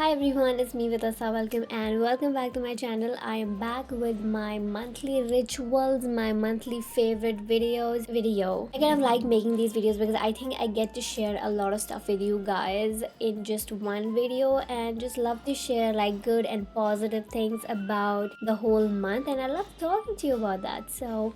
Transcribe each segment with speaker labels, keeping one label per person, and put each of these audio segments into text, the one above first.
Speaker 1: Hi everyone, it's me Vitasta. Welcome back to my channel. I am back with my monthly rituals, my monthly favorite video. I kind of like making these videos because I think I get to share a lot of stuff with you guys in just one video and just love to share like good and positive things about the whole month, and I love talking to you about that. So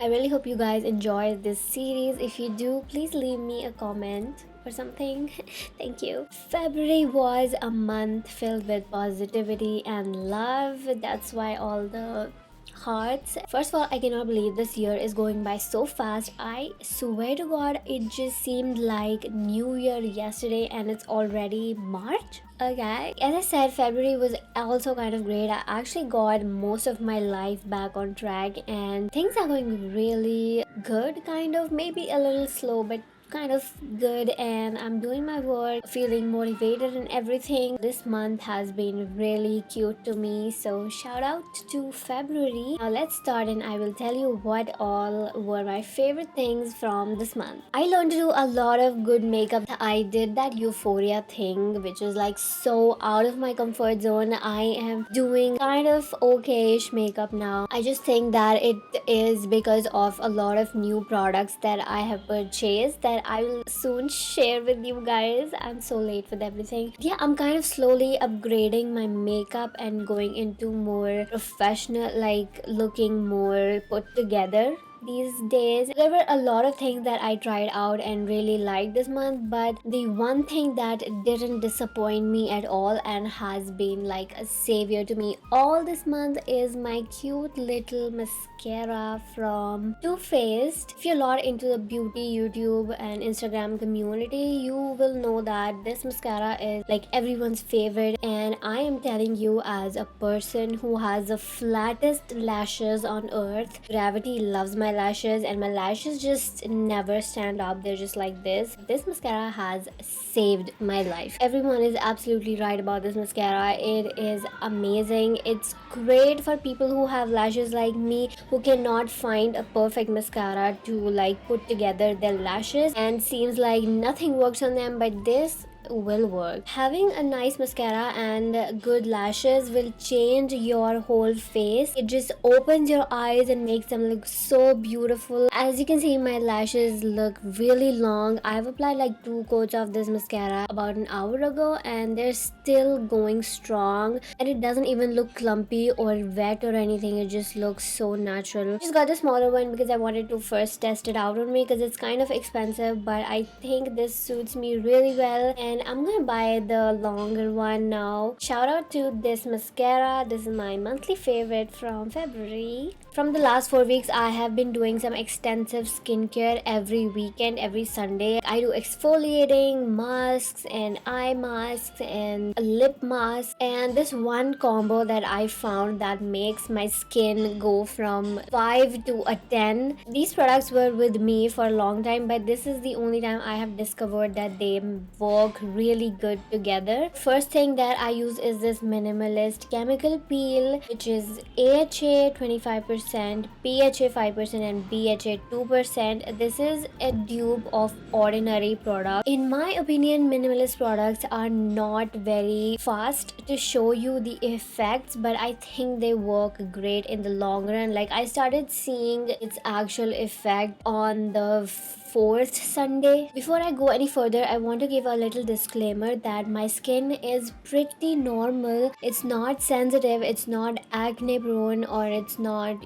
Speaker 1: I really hope you guys enjoy this series. If you do, please leave me a comment or something. Thank you. February was a month filled with positivity and love. That's why all the hearts. First of all, I cannot believe this year is going by so fast. I swear to God, it just seemed like New Year yesterday and it's already March. Okay, as I said, February was also kind of great. I actually got most of my life back on track and things are going really good, kind of. Maybe a little slow, but kind of good, and I'm doing my work, feeling motivated and everything. This month has been really cute to me, so shout out to February. Now let's start and I will tell you what all were my favorite things from this month. I learned to do a lot of good makeup. I did that euphoria thing, which is like so out of my comfort zone. I am doing kind of okayish makeup now. I just think that it is because of a lot of new products that I have purchased that I will soon share with you guys. I'm so late with everything. Yeah, I'm kind of slowly upgrading my makeup and going into more professional, like looking more put together these days. There were a lot of things that I tried out and really liked this month, but the one thing that didn't disappoint me at all and has been like a savior to me all this month is my cute little mascara from Too Faced. If you're not into the beauty YouTube and Instagram community, you will know that this mascara is like everyone's favorite, and I am telling you, as a person who has the flattest lashes on earth, gravity loves my lashes and my lashes just never stand up. They're just like this. This mascara has saved my life. Everyone is absolutely right about this mascara. It is amazing. It's great for people who have lashes like me, who cannot find a perfect mascara to like put together their lashes and seems like nothing works on them, but this will work. Having a nice mascara and good lashes will change your whole face. It just opens your eyes and makes them look so beautiful. As you can see, my lashes look really long. I've applied like 2 coats of this mascara about an hour ago and they're still going strong, and it doesn't even look clumpy or wet or anything. It just looks so natural. Just got the smaller one because I wanted to first test it out on me because it's kind of expensive, but I think this suits me really well, and I'm gonna buy the longer one now. Shout out to this mascara. This is my monthly favorite from February. From the last 4 weeks, I have been doing some extensive skincare every weekend, every Sunday. I do exfoliating masks and eye masks and lip masks, and this one combo that I found that makes my skin go from 5 to a 10. These products were with me for a long time, but this is the only time I have discovered that they work really good together. First thing that I use is this minimalist chemical peel, which is AHA 25%, PHA 5%, and BHA 2%. This is a dupe of ordinary products. In my opinion, minimalist products are not very fast to show you the effects, but I think they work great in the long run. Like, I started seeing its actual effect on the 4th Sunday. Before I go any further, I want to give a little disclaimer that my skin is pretty normal. It's not sensitive, it's not acne prone, or it's not,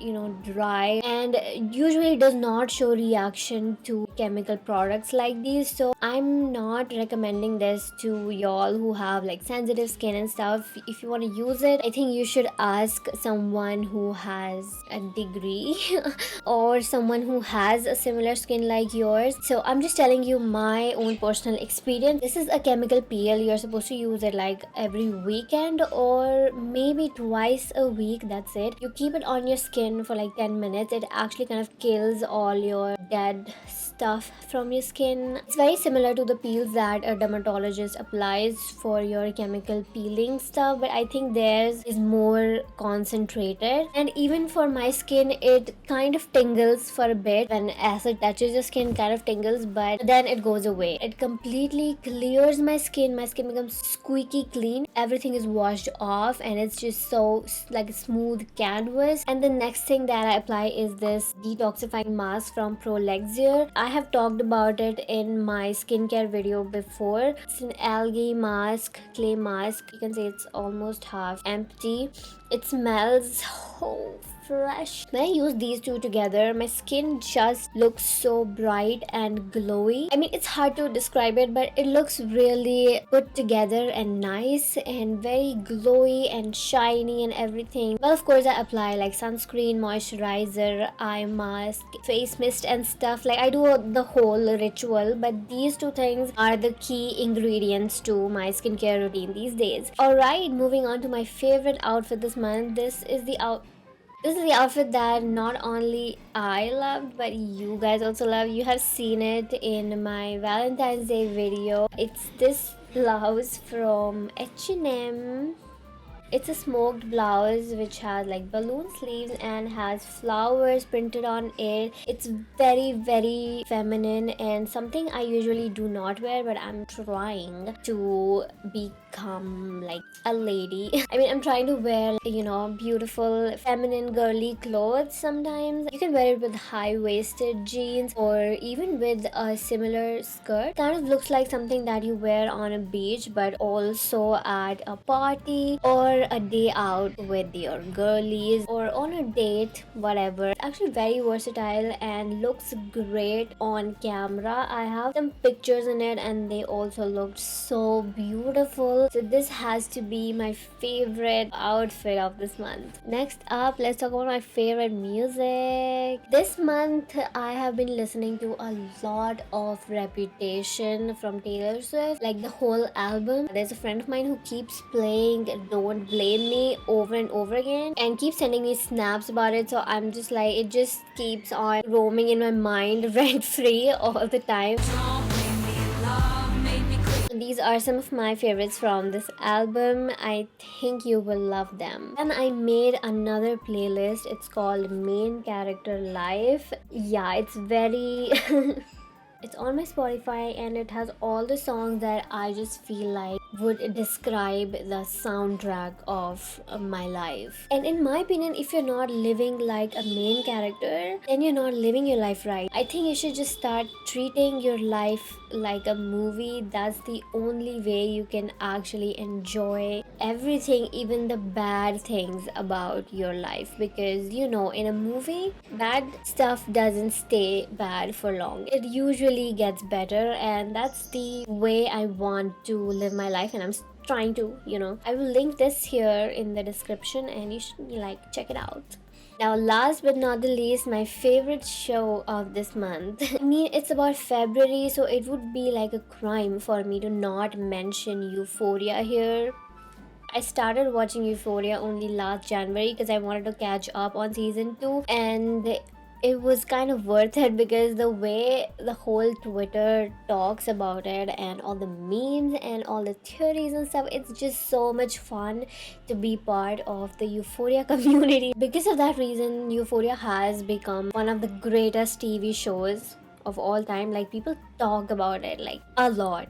Speaker 1: dry, and usually does not show reaction to chemical products like these. So I'm not recommending this to y'all who have like sensitive skin and stuff. If you want to use it, I think you should ask someone who has a degree or someone who has a similar skin like yours. So I'm just telling you my own personal experience. This is a chemical peel. You're supposed to use it like every weekend or maybe twice a week. That's it. You keep it on your skin for like 10 minutes. It actually kind of kills all your dead stuff from your skin. It's very similar to the peels that a dermatologist applies for your chemical peeling stuff, but I think theirs is more concentrated. And even for my skin, it kind of tingles for a bit when acid touches your skin, kind of tingles, but then it goes away. It completely clears my skin. My skin becomes squeaky clean. Everything is washed off and it's just so like a smooth canvas. And the next thing that I apply is this detoxifying mask from Prolexia. I have talked about it in my skincare video before. It's an algae mask, clay mask. You can say it's almost half empty. It smells so fresh. When I use these two together, my skin just looks so bright and glowy. I mean, it's hard to describe it, but it looks really put together and nice and very glowy and shiny and everything. Well, of course, I apply like sunscreen, moisturizer, eye mask, face mist and stuff. Like I do the whole ritual, but these two things are the key ingredients to my skincare routine these days. Alright, moving on to my favorite outfit this month. This is the outfit that not only I loved, but you guys also love. You have seen it in my Valentine's Day video. It's this blouse from H&M. It's a smoked blouse which has like balloon sleeves and has flowers printed on it. It's very feminine and something I usually do not wear, but I'm trying to become like a lady. I mean, I'm trying to wear, beautiful feminine girly clothes sometimes. You can wear it with high-waisted jeans or even with a similar skirt. Kind of looks like something that you wear on a beach, but also at a party or a day out with your girlies or on a date, whatever. Actually very versatile and looks great on camera. I have some pictures in it and they also looked so beautiful. So this has to be my favorite outfit of this month. Next up, let's talk about my favorite music. This month I have been listening to a lot of Reputation from Taylor Swift, like the whole album. There's a friend of mine who keeps playing Don't Blame Me over and over again and keeps sending me snaps about it, so I'm just like, it just keeps on roaming in my mind rent free all the time. These are some of my favorites from this album. I think you will love them. And I made another playlist. It's called Main Character Life. Yeah, it's very it's on my Spotify and it has all the songs that I just feel like would describe the soundtrack of my life. And in my opinion, if you're not living like a main character, then you're not living your life right. I think you should just start treating your life like a movie. That's the only way you can actually enjoy everything, even the bad things about your life. Because in a movie, bad stuff doesn't stay bad for long. It usually gets better, and that's the way I want to live my life, and I'm trying to. I will link this here in the description and you should check it out. Now, last but not the least, my favorite show of this month. I mean, it's about February, so it would be like a crime for me to not mention Euphoria here. I started watching Euphoria only last January because I wanted to catch up on season 2, and it was kind of worth it because the way the whole Twitter talks about it and all the memes and all the theories and stuff, it's just so much fun to be part of the Euphoria community. Because of that reason, Euphoria has become one of the greatest TV shows of all time. Like, people talk about it like a lot.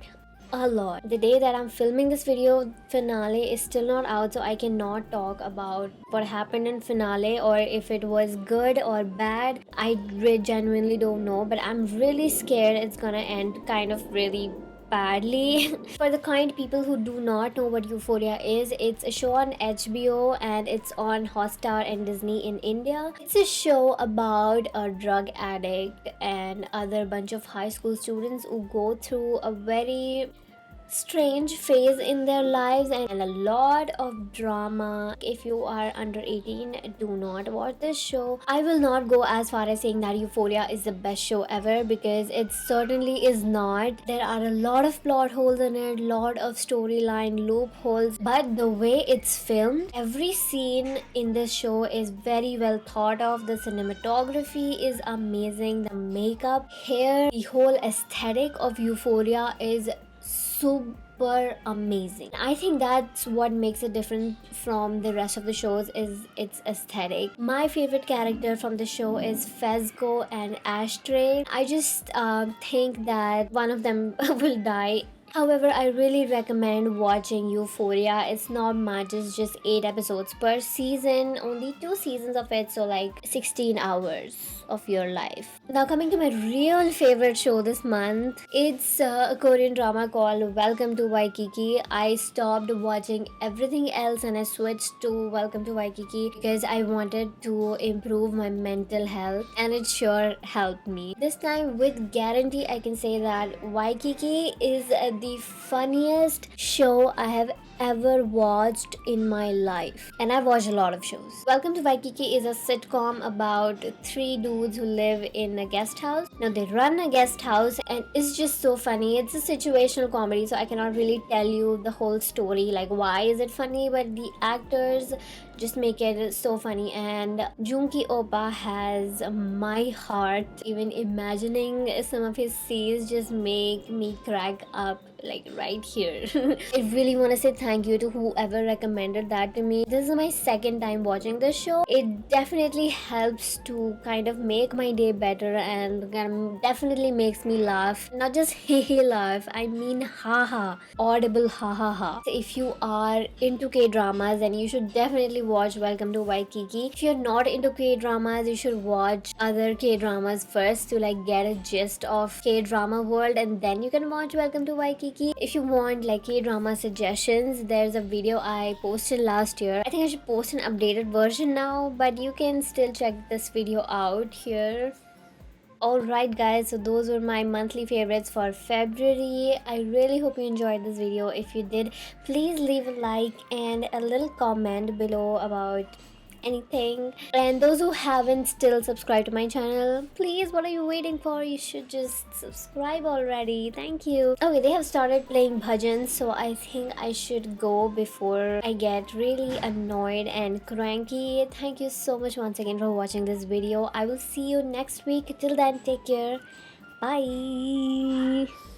Speaker 1: The day that I'm filming this video, finale is still not out, so I cannot talk about what happened in finale or if it was good or bad. I genuinely don't know, but I'm really scared it's gonna end kind of really badly. For the kind people who do not know what Euphoria is, it's a show on HBO and it's on Hotstar and Disney in India. It's a show about a drug addict and other bunch of high school students who go through a very strange phase in their lives and a lot of drama. If you are under 18, do not watch this show. I will not go as far as saying that Euphoria is the best show ever, because it certainly is not. There are a lot of plot holes in it, lot of storyline loopholes, but the way it's filmed, every scene in this show is very well thought of. The cinematography is amazing, the makeup, hair, the whole aesthetic of Euphoria is super amazing. I think that's what makes it different from the rest of the shows, is its aesthetic. My favorite character from the show is Fezco and Ashtray. I just think that one of them will die. However, I really recommend watching Euphoria. It's not much, it's just 8 episodes per season, only 2 seasons of it, so like 16 hours of your life. Now, coming to my real favorite show this month, it's a Korean drama called Welcome to Waikiki. I stopped watching everything else and I switched to Welcome to Waikiki because I wanted to improve my mental health, and it sure helped me. This time, with guarantee, I can say that Waikiki is the funniest show I have ever watched in my life, and I've watched a lot of shows. Welcome to Waikiki is a sitcom about 3 dudes who live in a guest house. Now they run a guest house and it's just so funny. It's a situational comedy, so I cannot really tell you the whole story, like why is it funny, but the actors just make it so funny. And Junki Oppa has my heart. Even imagining some of his scenes just make me crack up, like right here. I really want to say thank you to whoever recommended that to me. This is my second time watching this show. It definitely helps to kind of make my day better, and definitely makes me laugh. Not just hee laugh, I mean haha, audible ha ha ha. So if you are into K-dramas, then you should definitely watch Welcome to Waikiki. If you're not into K-dramas, you should watch other K-dramas first to like get a gist of K-drama world, and then you can watch Welcome to Waikiki. If you want like K-drama suggestions, there's a video I posted last year. I think I should post an updated version now, but you can still check this video out here. Alright guys, so those were my monthly favorites for February. I really hope you enjoyed this video. If you did, please leave a like and a little comment below about anything. And those who haven't still subscribed to my channel, please, what are you waiting for? You should just subscribe already. Thank you. Okay, they have started playing bhajans, so I think I should go before I get really annoyed and cranky. Thank you so much once again for watching this video. I will see you next week. Till then, take care. Bye.